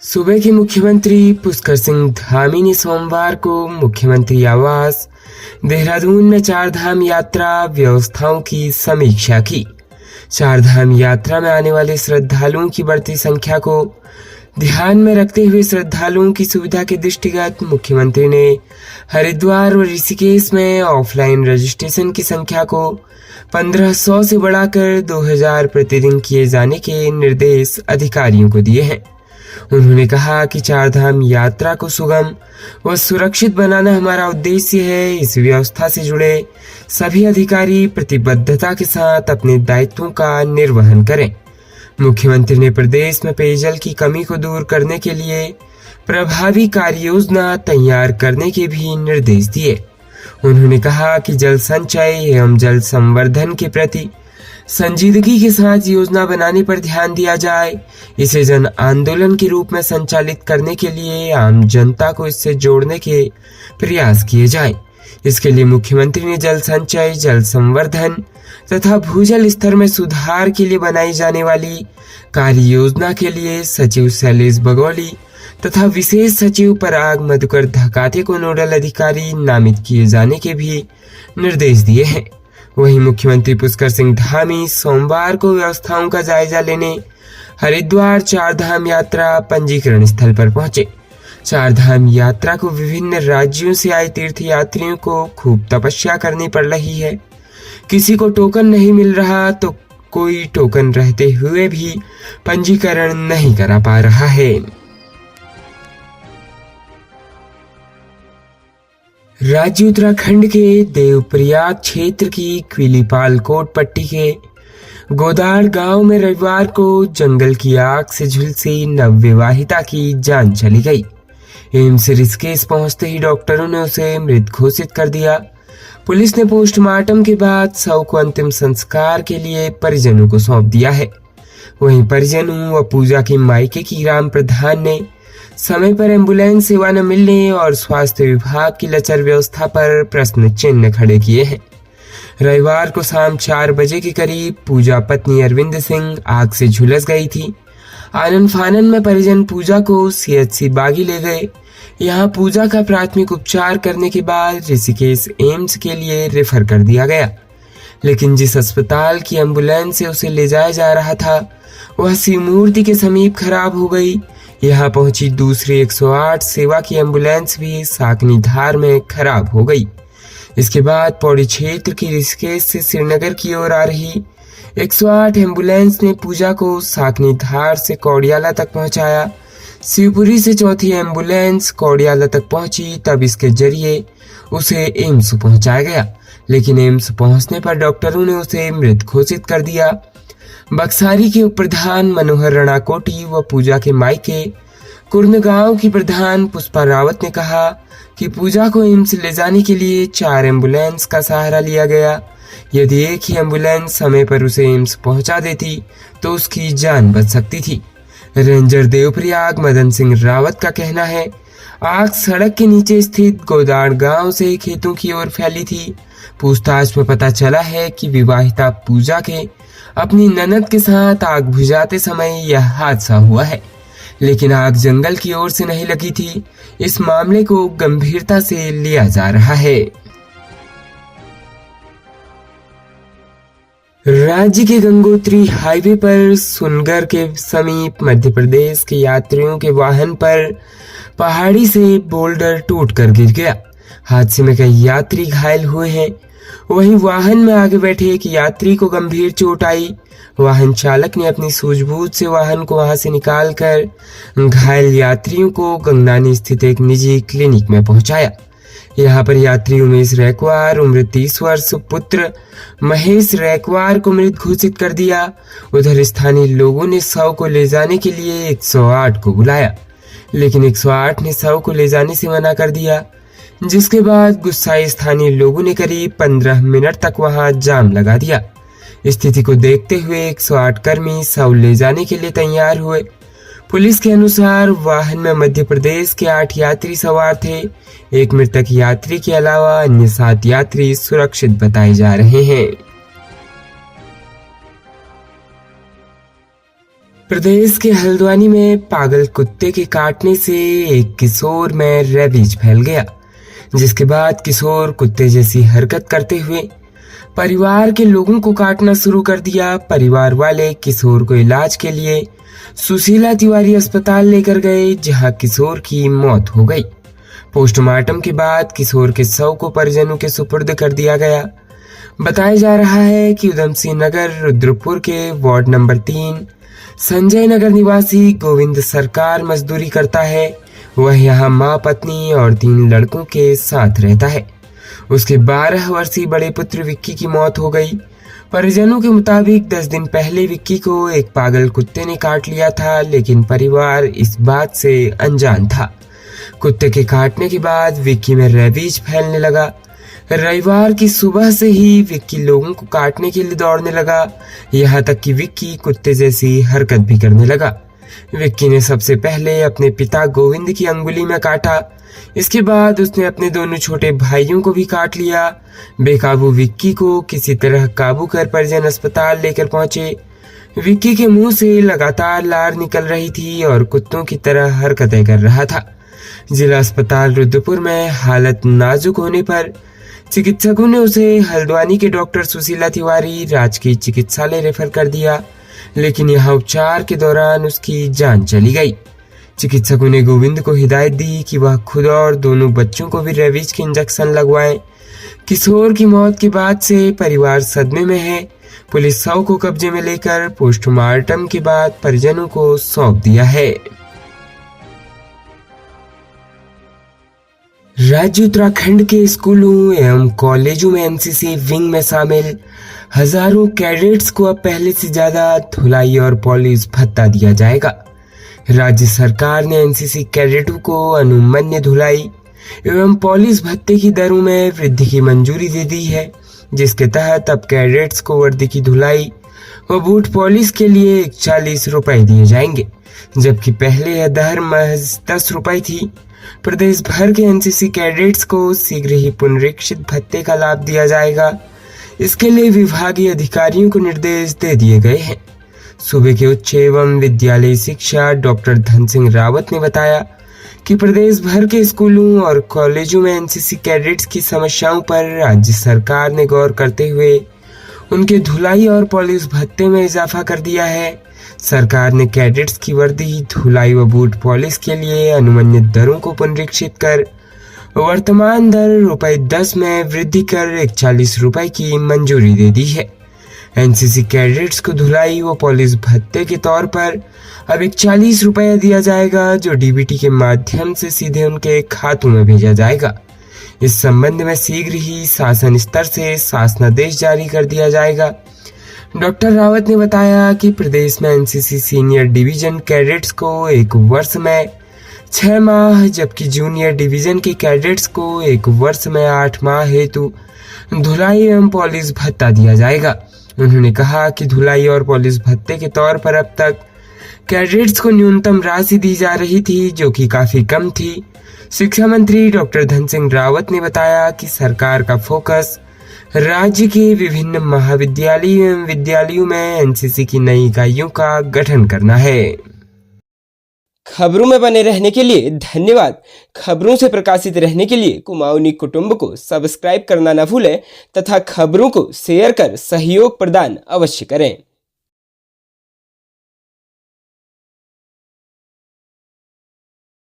सूबे के मुख्यमंत्री पुष्कर सिंह धामी ने सोमवार को मुख्यमंत्री आवास देहरादून में चारधाम यात्रा व्यवस्थाओं की समीक्षा की। चारधाम यात्रा में आने वाले श्रद्धालुओं की बढ़ती संख्या को ध्यान में रखते हुए श्रद्धालुओं की सुविधा के दृष्टिगत मुख्यमंत्री ने हरिद्वार और ऋषिकेश में ऑफलाइन रजिस्ट्रेशन की संख्या को 1500 से बढ़ाकर 2000 प्रतिदिन किए जाने के निर्देश अधिकारियों को दिए हैं। उन्होंने कहा कि चारधाम यात्रा को सुगम व सुरक्षित बनाना हमारा उद्देश्य है। इस व्यवस्था से जुड़े सभी अधिकारी प्रतिबद्धता के साथ अपने दायित्वों का निर्वहन करें। मुख्यमंत्री ने प्रदेश में पेयजल की कमी को दूर करने के लिए प्रभावी कार्य योजना तैयार करने के भी निर्देश दिए। उन्होंने कहा कि जल संचय एवं जल संवर्धन के प्रति संजीदगी के साथ योजना बनाने पर ध्यान दिया जाए। इसे जन आंदोलन के रूप में संचालित करने के लिए आम जनता को इससे जोड़ने के प्रयास किए जाएं। इसके लिए मुख्यमंत्री ने जल संचय, जल संवर्धन तथा भूजल स्तर में सुधार के लिए बनाई जाने वाली कार्य योजना के लिए सचिव शैलेश बगौली तथा विशेष सचिव पराग मधुकर धकाते को नोडल अधिकारी नामित किए जाने के भी निर्देश दिए हैं। वहीं मुख्यमंत्री पुष्कर सिंह धामी सोमवार को व्यवस्थाओं का जायजा लेने हरिद्वार चारधाम यात्रा पंजीकरण स्थल पर पहुंचे। चारधाम यात्रा को विभिन्न राज्यों से आए तीर्थयात्रियों को खूब तपस्या करनी पड़ रही है। किसी को टोकन नहीं मिल रहा तो कोई टोकन रहते हुए भी पंजीकरण नहीं करा पा रहा है। राज्य उत्तराखंड के देवप्रयाग क्षेत्र की क्विलीपाल कोट पट्टी के गोदाड़ गांव में रविवार को जंगल की आग से झुलसी नवविवाहिता की जान चली गई। एम्स ऋषिकेश पहुंचते ही डॉक्टरों ने उसे मृत घोषित कर दिया। पुलिस ने पोस्टमार्टम के बाद शव को अंतिम संस्कार के लिए परिजनों को सौंप दिया है। वहीं परिजनों व पूजा की मायके की राम प्रधान ने समय पर एम्बुलेंस सेवा न मिलने और स्वास्थ्य विभाग की लचर व्यवस्था पर प्रश्न चिन्ह खड़े किए हैं। रविवार को शाम 4 बजे के करीब पूजा पत्नी अरविंद सिंह आग से झुलस गई थी। आनन फानन में परिजन पूजा को सीएचसी बागी ले गए। यहाँ पूजा का प्राथमिक उपचार करने के बाद ऋषिकेश एम्स के लिए रेफर कर दिया गया, लेकिन जिस अस्पताल की एम्बुलेंस से उसे ले जाया जा रहा था वह शिवमूर्ति के समीप खराब हो गई। यहाँ पहुंची दूसरी 108 सेवा की एम्बुलेंस भी साकनी धार में खराब हो गई। इसके बाद पौड़ी क्षेत्र की ऋषिकेश से श्रीनगर की ओर आ रही 108 एम्बुलेंस ने पूजा को साकनी धार से कौड़ियाला तक पहुंचाया। शिवपुरी से चौथी एम्बुलेंस कौड़ियाला तक पहुंची, तब इसके जरिए उसे एम्स पहुंचाया गया, लेकिन एम्स पहुंचने पर डॉक्टरों ने उसे मृत घोषित कर दिया। बक्सारी के उप प्रधान मनोहर रणाकोटी व पूजा के मायके कुर्न गांव की प्रधान पुष्पा रावत ने कहा कि पूजा को एम्स ले जाने के लिए 4 एम्बुलेंस का सहारा लिया गया। यदि एक ही एम्बुलेंस समय पर उसे एम्स पहुंचा देती तो उसकी जान बच सकती थी। रेंजर देवप्रयाग मदन सिंह रावत का कहना है, आग सड़क के नीचे स्थित गोदाड़ गांव से खेतों की ओर फैली थी। पूछताछ में पता चला है कि विवाहिता पूजा के अपनी ननद के साथ आग बुझाते समय यह हादसा हुआ है, लेकिन आग जंगल की ओर से नहीं लगी थी। इस मामले को गंभीरता से लिया जा रहा है। राज्य के गंगोत्री हाईवे पर सुनगर के समीप मध्य प्रदेश के यात्रियों के वाहन पर पहाड़ी से बोल्डर टूटकर गिर गया। हादसे में कई यात्री घायल हुए हैं। वहीं वाहन में आगे बैठे एक यात्री को गंभीर चोट आई। वाहन चालक ने अपनी सूझबूझ से वाहन को वहां से निकालकर घायल यात्रियों को गंगनानी स्थित एक निजी क्लिनिक में पहुंचाया। यहाँ पर यात्री उमेश रैकवार उम्र 30 वर्ष पुत्र महेश रैकवार को मृत घोषित कर दिया। उधर स्थानीय लोगों ने शव को ले जाने के लिए 108 को बुलाया, लेकिन 108 ने शव को ले जाने से मना कर दिया, जिसके बाद गुस्साए स्थानीय लोगों ने करीब 15 मिनट तक वहां जाम लगा दिया। स्थिति को देखते हुए 108 कर्मी शव ले जाने के लिए तैयार हुए। पुलिस के अनुसार वाहन में मध्य प्रदेश के 8 यात्री सवार थे। एक मृतक यात्री के अलावा अन्य 7 यात्री सुरक्षित बताए जा रहे हैं। प्रदेश के हल्द्वानी में पागल कुत्ते के काटने से एक किशोर में रेबीज फैल गया, जिसके बाद किशोर कुत्ते जैसी हरकत करते हुए परिवार के लोगों को काटना शुरू कर दिया। परिवार वाले किशोर को इलाज के लिए सुशीला तिवारी अस्पताल लेकर गए, जहां किशोर की मौत हो गई। पोस्टमार्टम के बाद किशोर के शव को परिजनों के सुपुर्द कर दिया गया। बताया जा रहा है कि उधमसिंह नगर रुद्रपुर के वार्ड नंबर 3 संजय नगर निवासी गोविंद सरकार मजदूरी करता है। वह यहाँ माँ, पत्नी और 3 लड़कों के साथ रहता है। उसके 12 वर्षीय बड़े पुत्र विक्की की मौत हो गई। परिजनों के मुताबिक 10 दिन पहले विक्की को एक पागल कुत्ते ने काट लिया था, लेकिन परिवार इस बात से अनजान था। कुत्ते के काटने के बाद विक्की में रेबीज फैलने लगा। रविवार की सुबह से ही विक्की लोगों को काटने के लिए दौड़ने लगा, यहाँ तक कि विक्की कुत्ते जैसी हरकत भी करने लगा। विक्की ने सबसे पहले अपने पिता गोविंद की अंगुली में काटा। इसके बाद उसने अपने दोनों छोटे भाइयों को भी काट लिया। बेकाबू विक्की को किसी तरह काबू कर परिजन अस्पताल लेकर पहुंचे। विक्की के मुंह से लगातार लार निकल रही थी और कुत्तों की तरह हरकतें कर रहा था। जिला अस्पताल रुद्रपुर में हालत नाजुक होने पर चिकित्सकों ने उसे हल्द्वानी के डॉक्टर सुशीला तिवारी राजकीय चिकित्सालय रेफर कर दिया, लेकिन यहाँ उपचार के दौरान उसकी जान चली गई। चिकित्सकों ने गोविंद को हिदायत दी कि वह खुद और दोनों बच्चों को भी रेबीज के इंजेक्शन लगवाएं। किशोर की मौत के बाद से परिवार सदमे में है। पुलिस शव को कब्जे में लेकर पोस्टमार्टम के बाद परिजनों को सौंप दिया है। राज्य उत्तराखंड के स्कूलों एवं कॉलेजों में एनसीसी विंग में शामिल हजारों कैडेट्स को अब पहले से ज्यादा धुलाई और पॉलिश भत्ता दिया जाएगा। राज्य सरकार ने एनसीसी कैडेटों को अनुमन्य धुलाई एवं पॉलिश भत्ते की दरों में वृद्धि की मंजूरी दे दी है, जिसके तहत अब कैडेट्स को वर्दी की धुलाई व बूट पॉलिश के लिए 40 रुपए दिए जाएंगे, जबकि पहले यह दर महज 10 रुपए थी। प्रदेश भर के एनसीसी कैडेट्स को शीघ्र ही पुनरीक्षित भत्ते का लाभ दिया जाएगा। इसके लिए विभागीय अधिकारियों को निर्देश दे दिए गए हैं। सूबे के उच्च एवं विद्यालय शिक्षा डॉक्टर धन सिंह रावत ने बताया कि प्रदेश भर के स्कूलों और कॉलेजों में एनसीसी कैडेट्स की समस्याओं पर राज्य सरकार ने गौर करते हुए उनके धुलाई और पॉलिश भत्ते में इजाफा कर दिया है। सरकार ने कैडेट्स की वर्दी, धुलाई व बूट पॉलिश के लिए अनुमानित दरों को पुनरीक्षित कर वर्तमान दर ₹10 में वृद्धि कर 41 रुपए की मंजूरी दे दी है। एनसीसी कैडेट्स को धुलाई व पॉलिश भत्ते के तौर पर अब 41 रुपया दिया जाएगा, जो डीबीटी के माध्यम से सीधे उनके खातों में भेजा जाएगा। इस संबंध में शीघ्र ही शासन स्तर से शासनादेश जारी कर दिया जाएगा। डॉक्टर रावत ने बताया कि प्रदेश में एनसीसी सीनियर डिवीजन कैडेट्स को 1 वर्ष में 6 माह, जबकि जूनियर डिवीजन के कैडेट्स को 1 वर्ष में 8 माह हेतु धुलाई एवं पॉलिश भत्ता दिया जाएगा। उन्होंने कहा कि धुलाई और पॉलिश भत्ते के तौर पर अब तक कैडेट्स को न्यूनतम राशि दी जा रही थी, जो कि काफी कम थी। शिक्षा मंत्री डॉक्टर धन सिंह रावत ने बताया कि सरकार का फोकस राज्य के विभिन्न महाविद्यालयों एवं विद्यालयों में एनसीसी की नई इकाइयों का गठन करना है। खबरों में बने रहने के लिए धन्यवाद। खबरों से प्रकाशित रहने के लिए कुमाऊनी कुटुंब को सब्सक्राइब करना न भूलें तथा खबरों को शेयर कर सहयोग प्रदान अवश्य करें।